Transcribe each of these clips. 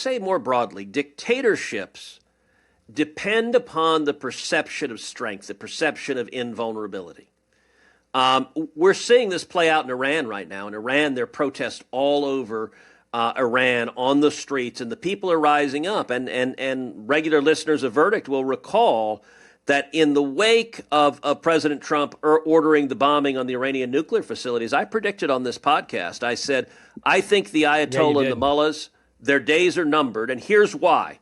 say more broadly, dictatorships depend upon the perception of strength, the perception of invulnerability. We're seeing this play out in Iran right now. In Iran, there are protests all over Iran on the streets, and the people are rising up. And regular listeners of Verdict will recall that in the wake of President Trump ordering the bombing on the Iranian nuclear facilities, I predicted on this podcast, I said, I think the Ayatollah and the mullahs, their days are numbered, and here's why.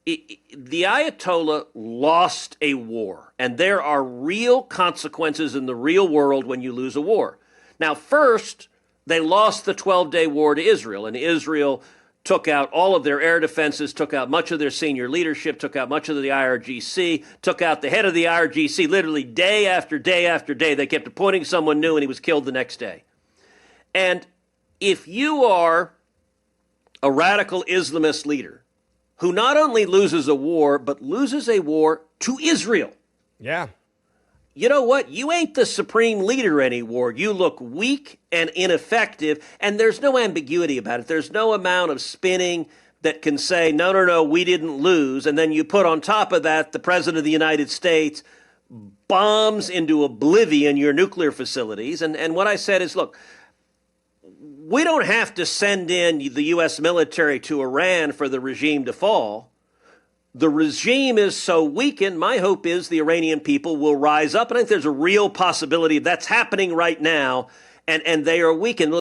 The Ayatollah lost a war, and there are real consequences in the real world when you lose a war. Now, first, they lost the 12-day war to Israel, and Israel took out all of their air defenses, took out much of their senior leadership, took out much of the IRGC, took out the head of the IRGC literally day after day after day. They kept appointing someone new, and he was killed the next day. And if you are a radical Islamist leader who not only loses a war, but loses a war to Israel. Yeah. You know what? You ain't the supreme leader anymore. You look weak and ineffective, and there's no ambiguity about it. There's no amount of spinning that can say, no, we didn't lose. And then you put on top of that, the president of the United States bombs into oblivion your nuclear facilities. And what I said is, look, we don't have to send in the U.S. military to Iran for the regime to fall. The regime is so weakened, my hope is the Iranian people will rise up. And I think there's a real possibility that's happening right now, and they are weakened.